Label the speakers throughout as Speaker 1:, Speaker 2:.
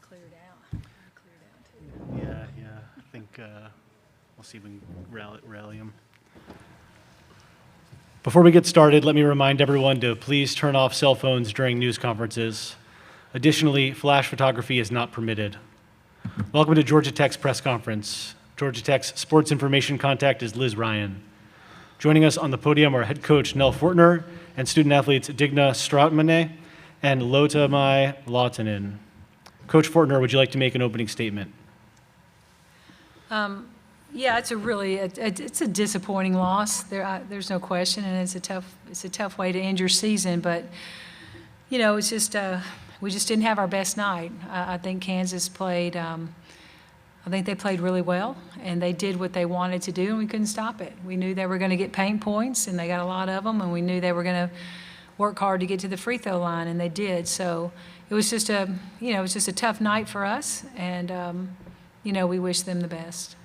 Speaker 1: cleared out. Cleared out too.
Speaker 2: Yeah. I think we'll see if we can rally them. Before we get started, let me remind everyone to please turn off cell phones during news conferences. Additionally, flash photography is not permitted. Welcome to Georgia Tech's press conference. Georgia Tech's sports information contact is Liz Ryan. Joining us on the podium are head coach Nell Fortner and student athletes Digna Strautmane and Lotamai Lautanen. Coach Fortner, would you like to make an opening statement?
Speaker 1: Yeah, it's a disappointing loss. There's no question, and it's a tough way to end your season. But it's just we just didn't have our best night. I think Kansas played. I think they played really well, and they did what they wanted to do, and we couldn't stop it. We knew they were going to get paint points, and they got a lot of them, and we knew they were going to work hard to get to the free throw line, and they did. So it was just a tough night for us, and we wish them the best.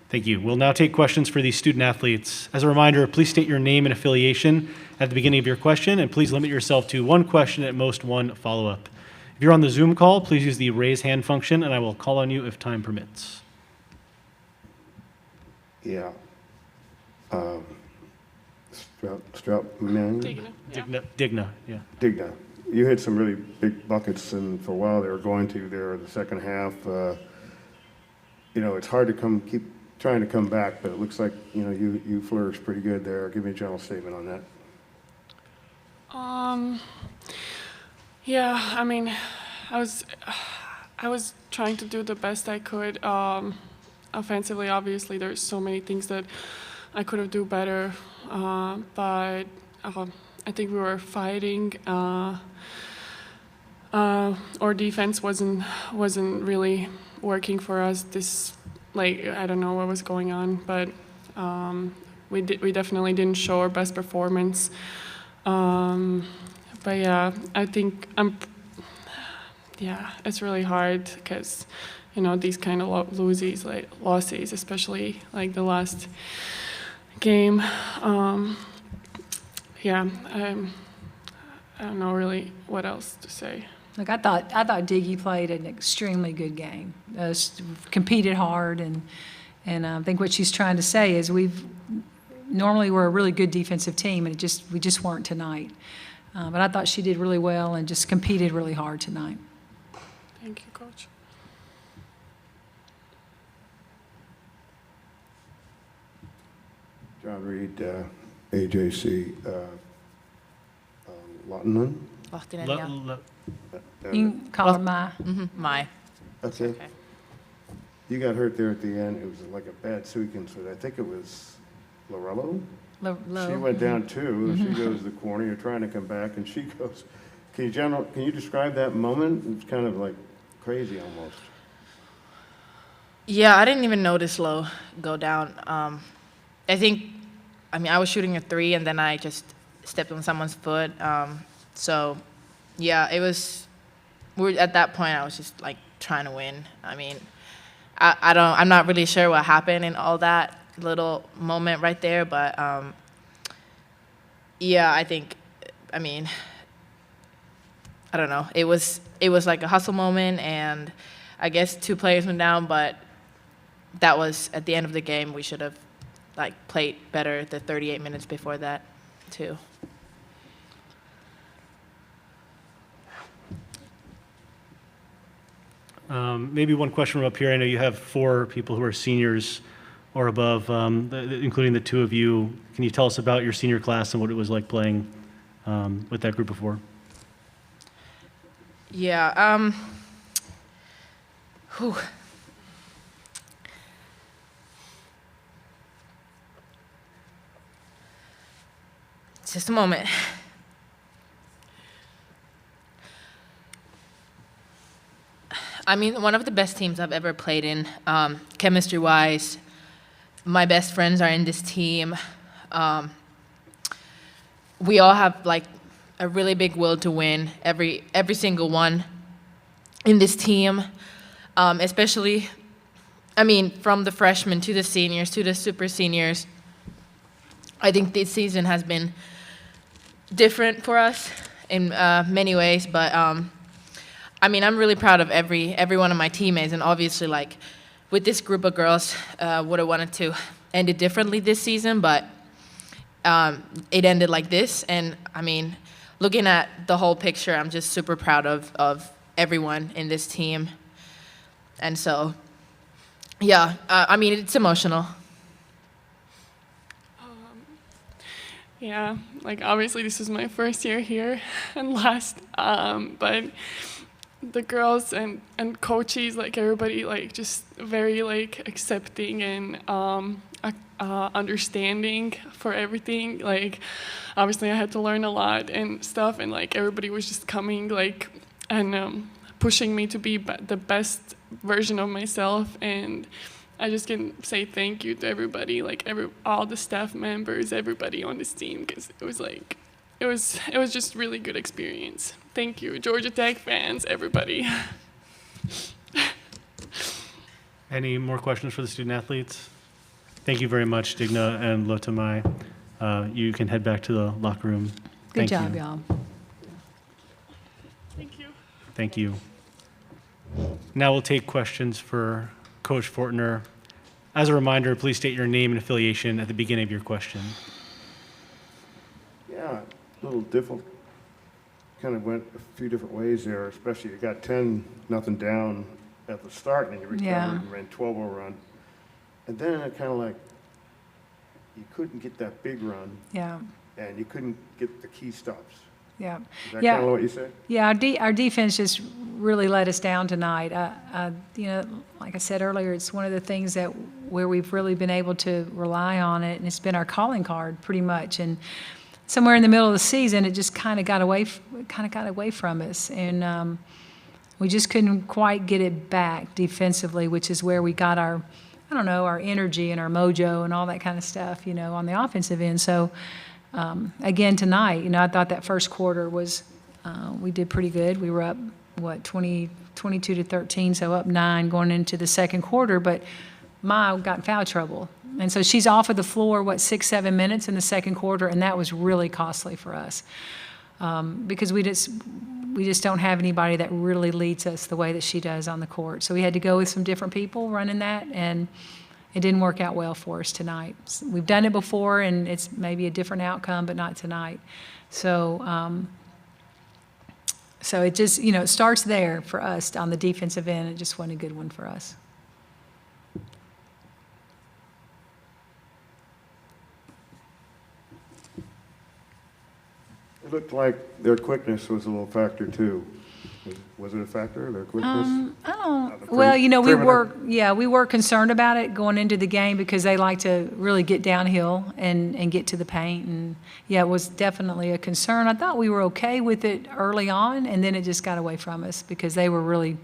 Speaker 2: Thank you. We'll now take questions for these student athletes. As a reminder, please state your name and affiliation at the beginning of your question, and please limit yourself to one question, at most one follow-up. If you're on the Zoom call, please use the raise hand function, and I will call on you if time permits.
Speaker 3: Yeah. Strautmane?
Speaker 2: Digna, yeah.
Speaker 3: Digna. You had some really big buckets, and for a while they were going to there the second half. It's hard to keep trying to come back, but it looks like you flourished pretty good there. Give me a general statement on that.
Speaker 4: Yeah, I mean, I was trying to do the best I could. Offensively, obviously, there's so many things that I could have do better, but I think we were fighting. Our defense wasn't really working for us. I don't know what was going on, but we definitely didn't show our best performance. But yeah, I think it's really hard because these kind of losses, especially like the last game. I don't know really what else to say.
Speaker 1: Look, I thought Diggy played an extremely good game. Competed hard, and I think what she's trying to say is normally we're a really good defensive team, and we just weren't tonight. But I thought she did really well and just competed really hard tonight.
Speaker 4: Thank you, Coach.
Speaker 3: John Reed, AJC, Lautanen?
Speaker 5: Lautanen,
Speaker 1: You can call her Mai.
Speaker 5: Mai.
Speaker 3: Okay.
Speaker 5: Okay.
Speaker 3: You got hurt there at the end. It was like a bad sequence. I think it was Lorello? She went down too, and she goes to the corner. You're trying to come back, and she goes. Can you describe that moment? It's kind of like crazy almost.
Speaker 5: Yeah, I didn't even notice Lo go down. I was shooting a three, and then I just stepped on someone's foot. So, yeah, it was. At that point, I was just like trying to win. I mean, I'm not really sure what happened in all that little moment right there, but I think, I don't know. It was like a hustle moment, and I guess 2 players went down, but that was at the end of the game. We should have played better the 38 minutes before that too.
Speaker 2: Maybe one question from up here. I know you have 4 people who are seniors or above, including the 2 of you. Can you tell us about your senior class and what it was like playing with that group of 4?
Speaker 5: Yeah. Just a moment. One of the best teams I've ever played in, chemistry-wise. My best friends are in this team. We all have a really big will to win. Every single one in this team, especially, from the freshmen to the seniors to the super seniors. I think this season has been different for us in many ways, but I mean, I'm really proud of every one of my teammates, and obviously, like, with this group of girls, would have wanted to end it differently this season, but it ended like this. And I mean, looking at the whole picture, I'm just super proud of everyone in this team. And so, yeah, I mean, it's emotional.
Speaker 4: Yeah, like obviously this is my first year here and last, but the girls and coaches, like everybody, like just very like accepting and understanding for everything. Like obviously I had to learn a lot and stuff, and like everybody was just coming like and pushing me to be the best version of myself. And I just can say thank you to everybody, like all the staff members, everybody on this team, because it was just really good experience. Thank you, Georgia Tech fans, everybody.
Speaker 2: Any more questions for the student athletes? Thank you very much, Digna and Lotamai. You can head back to the locker room.
Speaker 1: Good
Speaker 2: Thank
Speaker 1: job,
Speaker 2: you.
Speaker 1: y'all.
Speaker 4: Thank you.
Speaker 2: Thank you. Now we'll take questions for Coach Fortner. As a reminder, please state your name and affiliation at the beginning of your question.
Speaker 3: Yeah, a little difficult. Kind of went a few different ways there, especially you got 10-0 down at the start, and you recovered and ran 12-0 run. And then it kind of like, you couldn't get that big run,
Speaker 1: Yeah,
Speaker 3: and you couldn't get the key stops.
Speaker 1: yeah.
Speaker 3: Is that kind of what you said?
Speaker 1: Yeah, our defense just really let us down tonight. You know, like I said earlier, it's one of the things where we've really been able to rely on it, and it's been our calling card pretty much. And somewhere in the middle of the season, it just kind of got away from us, and we just couldn't quite get it back defensively, which is where we got our energy and our mojo and all that kind of stuff, you know, on the offensive end. So. Again, tonight, you know, I thought that first quarter was, we did pretty good. We were up, 22-13, so up 9 going into the second quarter, but Maya got in foul trouble. And so she's off of the floor, 6-7 minutes in the second quarter, and that was really costly for us because we just don't have anybody that really leads us the way that she does on the court. So we had to go with some different people running that, and it didn't work out well for us tonight. We've done it before, and it's maybe a different outcome, but not tonight. So, so it just, you know, it starts there for us on the defensive end. It just wasn't a good one for us.
Speaker 3: It looked like their quickness was a little factor too. Was it a factor, their quickness?
Speaker 1: Well, you know, we were concerned about it going into the game because they like to really get downhill and get to the paint. And, yeah, it was definitely a concern. I thought we were okay with it early on, and then it just got away from us because they were really,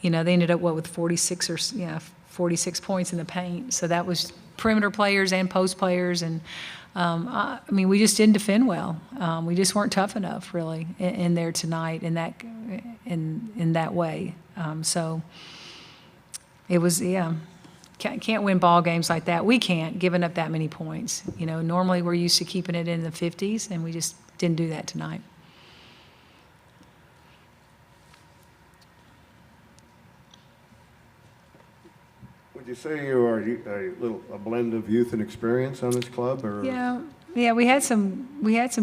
Speaker 1: you know, they ended up, with 46 points in the paint. So that was perimeter players and post players. And, I mean, we just didn't defend well. We just weren't tough enough, really, in there tonight in that way. So it was, can't win ball games like that. We can't, giving up that many points. You know, normally we're used to keeping it in the 50s, and we just didn't do that tonight.
Speaker 3: Would you say you are a blend of youth and experience on this club, or?
Speaker 1: Yeah, we had some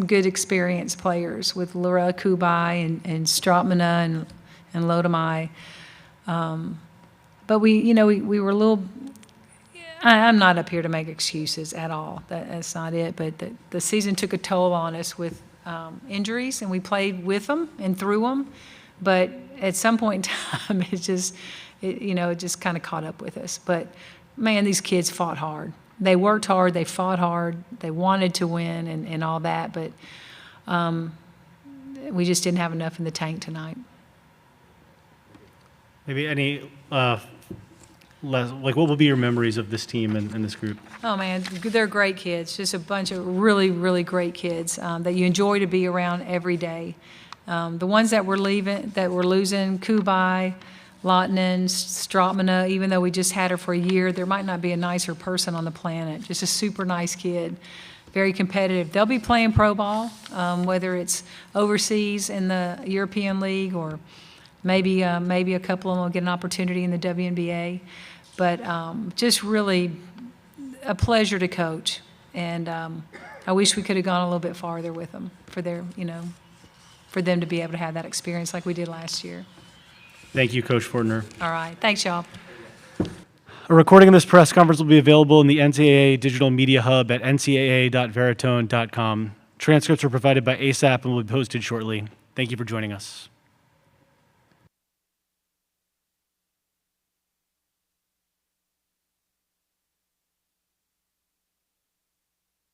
Speaker 1: good experienced players with Laura Kubai and Strautmana and Lotamai. But we were a little. I'm not up here to make excuses at all. That's not it. But the season took a toll on us with injuries, and we played with them and through them. But at some point in time, it just kind of caught up with us. But man, these kids fought hard. They worked hard. They fought hard. They wanted to win and all that. But we just didn't have enough in the tank tonight.
Speaker 2: Maybe any what will be your memories of this team and this group?
Speaker 1: Oh, man, they're great kids. Just a bunch of really, really great kids that you enjoy to be around every day. The ones that we're losing, Kubai, Lotnan, Strautmana, even though we just had her for a year, there might not be a nicer person on the planet. Just a super nice kid, very competitive. They'll be playing pro ball, whether it's overseas in the European League or Maybe a couple of them will get an opportunity in the WNBA. But just really a pleasure to coach. And I wish we could have gone a little bit farther with them for for them to be able to have that experience like we did last year.
Speaker 2: Thank you, Coach Fortner.
Speaker 1: All right. Thanks, y'all.
Speaker 2: A recording of this press conference will be available in the NCAA Digital Media Hub at ncaa.veritone.com. Transcripts were provided by ASAP and will be posted shortly. Thank you for joining us.